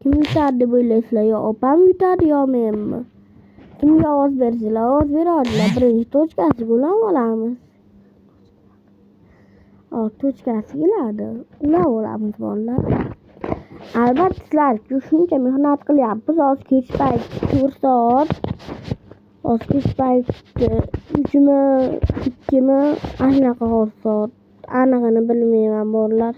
Kim yutar deb o'ylaysizlar? Yo opam yutadi, yo menmi? Kimga ovoz bersizlar? Ovoz beradilar. Birinchi tochkasiga ulab olamiz. Tochkasi keladi. Ulab olamiz bolalar. Albatta sizlar shuncha mehnat qilyapmiz. Hozir kech payt 4 soat. Hozir kech payt 3mi, 2mi, anaqa hozir soat. Anig'ini bilmayman bolalar.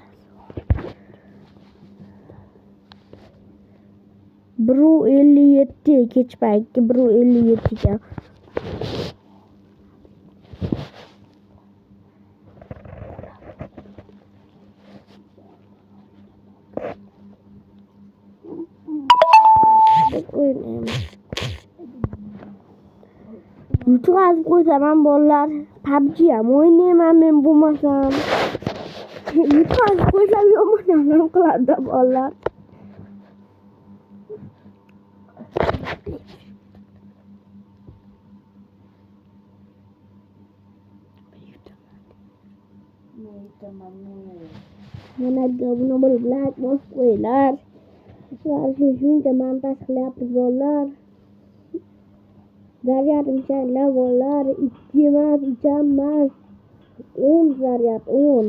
1:57 kech paytga 1:57 ga. Yutqazib qo'ysaman bolalar. PUBG ham o'ynayman men bo'lmasam. Yutqazib qo'ysam yomon qiladi bolalar. Mana buni bir like bosib qo'yinglar. Sizlar shuncha montaj qilyapmiz bolalar. Zaryadni changlar bolalar. 2 emas, 3 emas. 10 zaryad, 10.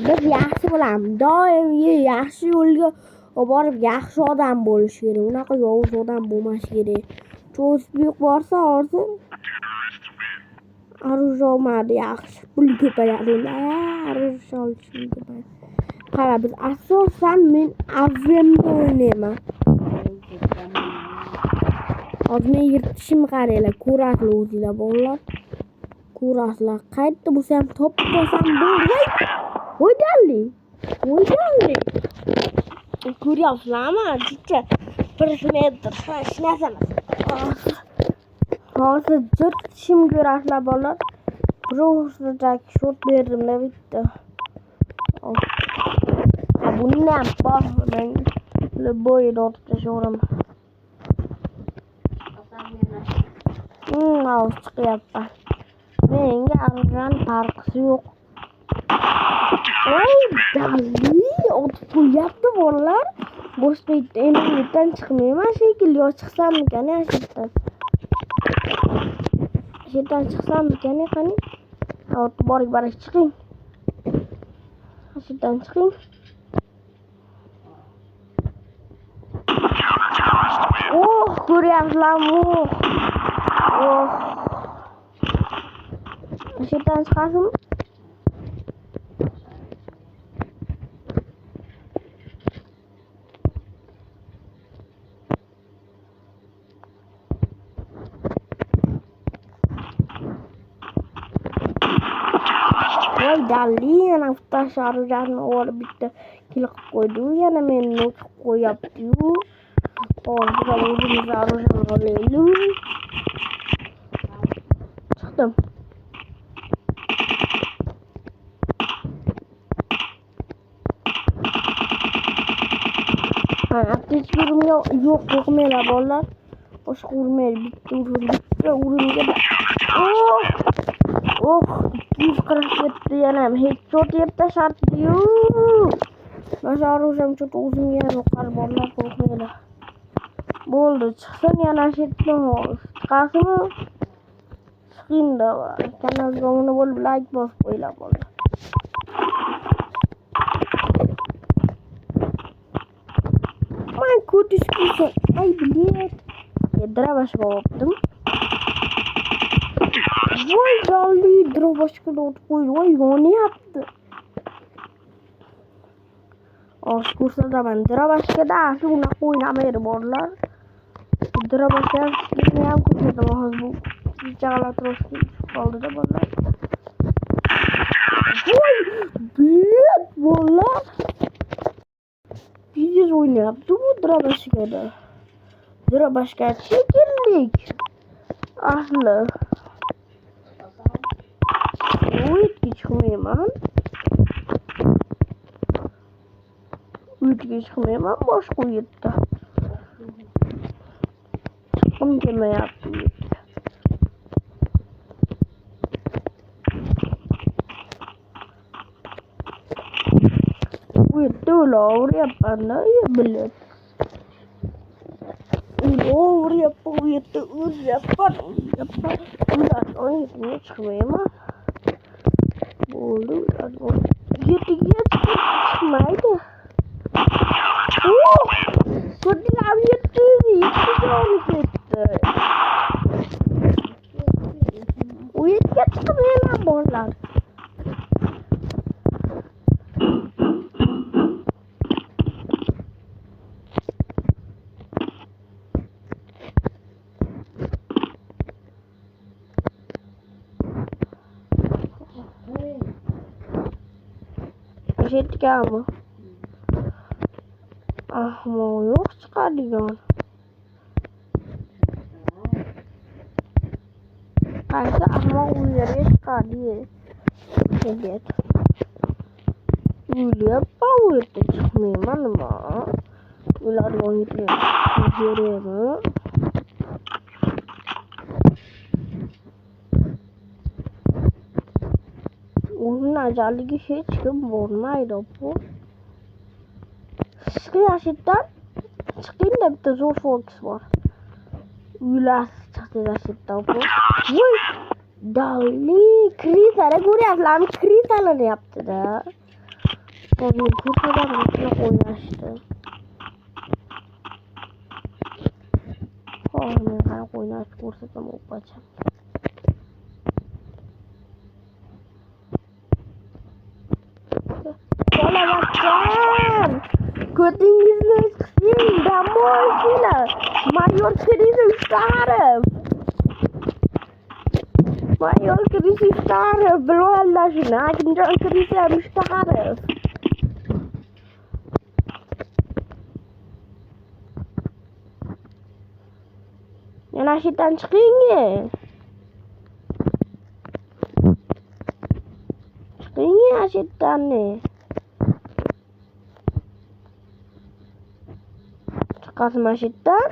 Biz yaxshi bo'lamiz. Doim yaxshi yo'lga borib yaxshi odam bo'lish kerak. Unaqa yovuz odam bo'lmas kerak. Cho'sbek borsa hozir aruzomadi yaxshi. Pul ko'payadi. Aruzolishim ko'payadi. Qara, biz asosan men avvemda o'ynayman. Hozir men yirtishimni qaranglar. Ko'rasizlar o'zinglar bolalar. Ko'rasizlar. Qayerda bo'lsa ham topsam bo'ldi. O'ydalli. Ko'ryapsizlarmi? Jicha 1 metr hech narsa emas. Hozir yirtishim ko'rasizlar bolalar. Birovsizdek shot berdim bitta. Buni ham bor. Men bo'yni o'rtashoram. Hozir chiqyapman. Menga argan farqi yo'q. Dalli otib qo'yapti bolalar. Boshqa endi chiqmayman shekilli. Yo chiqsammikan ashitdan. Ashitdan chiqsammikan qani? Hozir boring chiqing. Ashitdan chiqing. Ko'ryapsizlarmi? Ashitdan chiqasizmi? Dalli yana tasharrularni olib bitta kill qilib qo'ydi. Yana meni o'tib qo'yapti-yu. Hozir o'zimiz aruzani olaylik. Chiqdim. Aptechka yo'q qo'rqmanglar bolalar. Boshqa urmaydi. Bitta uringa. 247 yana headshot yeb tashladi-yu. Mana aruzam cho'ta o'zimga yo'qar bolalar qo'rqmanglar. Bo'ldi, chiqsin yana shetdan chiqasizmi? Chiqingda. Kanalga obuna bo'lib like bosib qo'yinglar bolalar. Men ko'rishim. Ay, bilet. Dravash bo'ldim. Voy dalli drobashga o'tib qo'ydi. Voy yonyapti. Ko'rsataman. Drobashkada shu unaqa o'ynamaydi bolalar. Drobashga ham ko'rsataman hozir bu. Chaqala troshki qoldida bolalar. Voy bilet bolalar. Biz o'ynayapti bu drobashkada. Drobashka chekillik. Ahli. Uyutga chiqmayman. Boshqa uyutda. Chiqim kelmayapti uyutga. Itu lori apa na ya belet. Lori apa itu apa? Udah ini cuma bolu dan gitu semai deh. Kau tidak itu jangan gitu. Wicket semua bola. Shit kamu. Mau yuk sekali kan. Kaisa mau ngeri sekali. Lihat. Lihat tahu itu memang mah. Ular orang itu. Jadi Una jalgi hiç kim olmaydı bu. Gerçekten çıkınca bir de zor fox var. Ulas çıktı gerçekten bu. Vay. Dali krizara buraya falan krizala ne yaptı da. Onu kurtardan nasıl oynaştı. Ne kadar oynaş kursatam opacağım. Hola bacán. Kutingginya sih damai sih lah. Mayor krisis sekarang. Mayor krisis sekarang. Belum Allah sih nak. Kita krisis sekarang. Yang nasitan sekingnya. Sekingnya nasitan nih. Sekarang nasitan.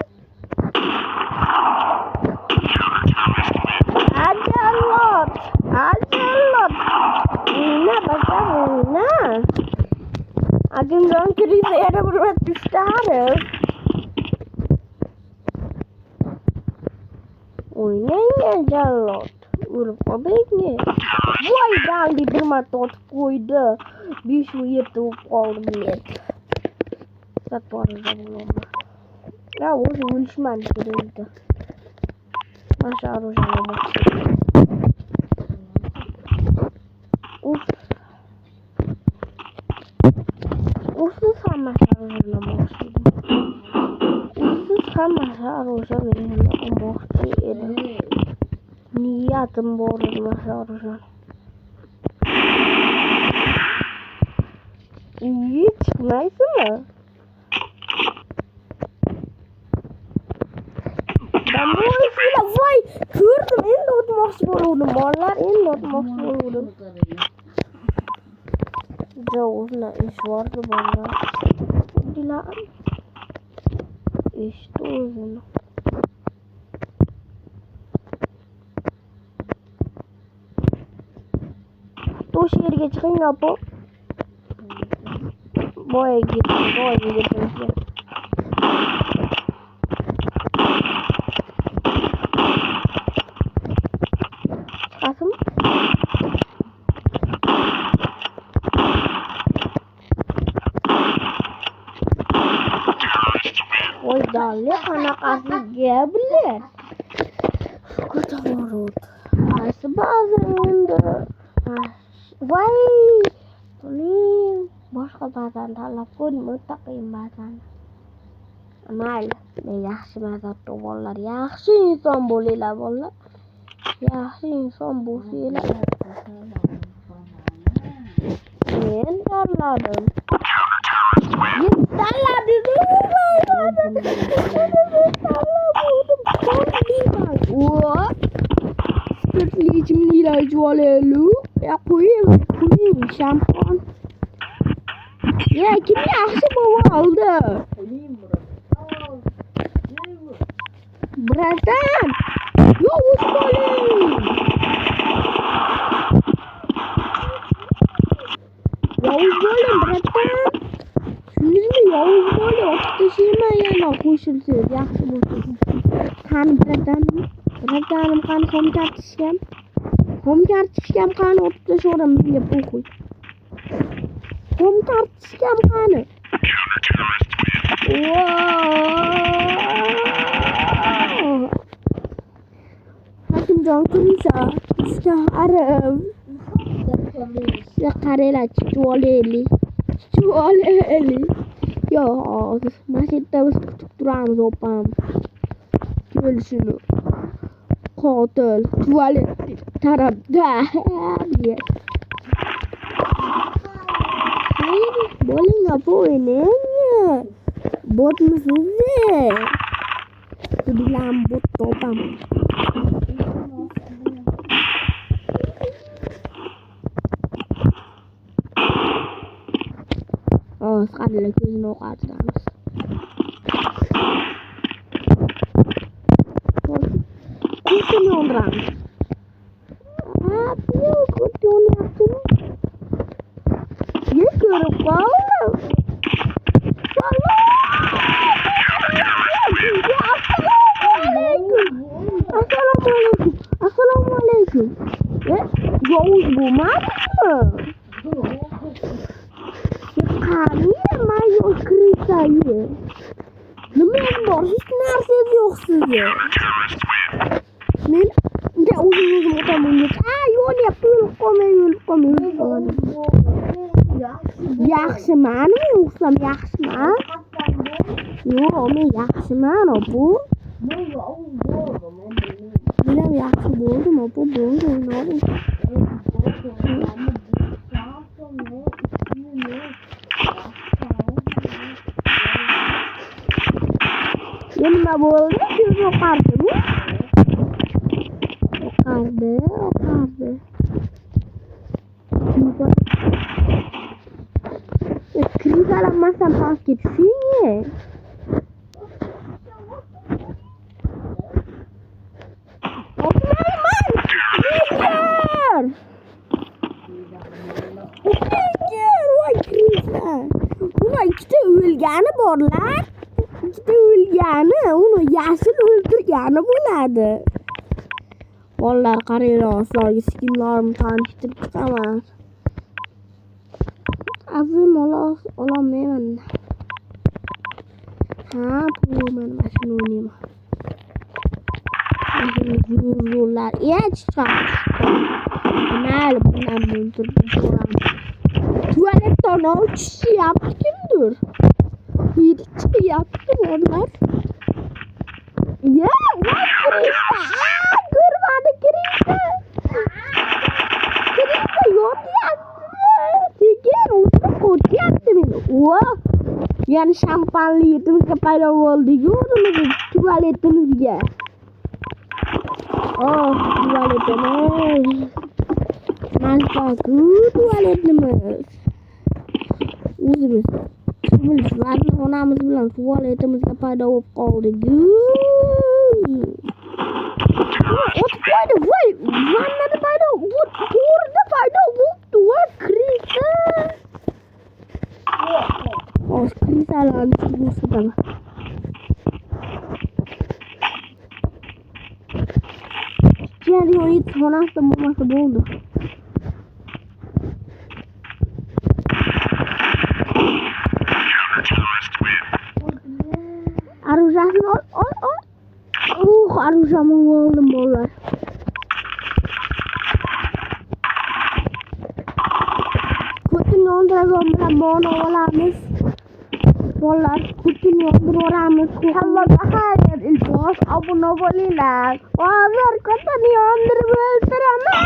Aja lot. Ini baca Muna. Agen orang krisis ada berbuat sekarang. Ini jalot. Udah pabeknya. Why down di bermatot kuida. Bisu itu kau belit. Satu orang belum. Ya, udah Wilsman cerita. Masa harus ngomong. Sama harus ngomong. Sama harus ngomong sih. Niat temborin masa harusnya. Hiç neyse mi? Ben bu arasıyla vay kırdım en dört mahsul oldum. Morlar en dört mahsul oldum. Jauhna iş vardı bana. Dilan. İşte uzun. Tuh şehirge çıkın apa? Boy gitu ya. Kasım. Oy dalya anak asli gebeler. Kutamurut. Sebazında. Vay. Tuling. Boshqa ba'zan telefon mutaqimatan. Amal. Men yaxshi mazatda bolalar, yaxshi inson bo'linglar bolalar. Yaxshi inson bo'lsanglar. Men tanladim. Spirtli jualan lu. Ya koyayım şampuan. Ya kim yaxshi bawa aldı? Bratан. Yo uspoley. Ya uspoley bratан. mehmon qo'shilsangiz yaxshi bo'ladi. Qani biratanim qani xom kartochkam. Xom kartochkam qani otib tashlayman menga qo'y. Xom kartochkam qani. Hakimjon kirsa, istaharim. Ya qaranglar, chivoleli. Yo, hozir masjidda biz kutib turamiz opam. Kelishini. Qotil tualet tarafda. Bo'ling o'yning. Botmisiz? Bilan bot topam. Qanday ko'zini o'qatamiz. Ko'zini yondiramiz. Ko'zini yonyaptimi? Ye ko'rib qoldim. Assalomu alaykum. Yovuz bo'lmadimi? Qani mayor kirsayi. Nima bor? Hech narsangiz yo'q sizga. Men o'zim o'taman. Yo'lyapti, yo'lib qolmay. Yaxshimanmi yo'qsam yaxshiman? Yo'q, men yaxshiman, opa. Men ham yaxshi bo'ldim, opa, bo'ldi. Nima bo'ldi? Ko'z oqardimi? Oqardi. Krizalanmasdan pastga tushing. Voy kriza. Uni ikkita o'lgani borlar. Uni yashil o'ldirgani bo'ladi. Bolalar qaranglar, sizlarga skinlarni tanishtirib chiqaman. Avim ololmayman. Pulman mashina o'ynayman. Zo'rlar. Chiqar. Mayli, bundan o'ldirib qo'yamiz. Tualetdan o'tishyapti kimdir? Chiqyapti bolalar. Ko'rmadi kirishdi. Yonyapti. Sekin o'zini qo'tyapti meni. Yana shampanli yetimizga paydo bo'ldi-ku, tualetimizga. Tualetimiz. Manfaatli tualetimiz. O'zimiz onamiz bilan tualetimizga paydo bo'lib qoldik-ku. O'tib qo'ydi, voy, vannada paydo bo'ldi, to'rida paydo bo'ldi, voy, kriza. Krizalarni ko'rsataman. Jariyon yetishxonasida bo'lmasa bo'ldi. Arujasini ol. Arujamni oldim bolalar. Kutini yondirib bilan boni olamiz. Bolalar, kutini yondirib olamiz. Hammaga xayr, iltimos obuna bo'linglar. Hozir kutini yondirib o'ldiraman.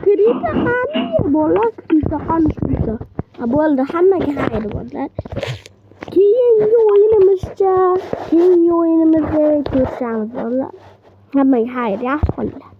Kriza qani bola, kriza qani. Bo'ldi, hammaga xayr bolalar. Keyingi o'yinimizda ko'rishamiz bolalar. Hammaga xayr, yaxshi qolinglar.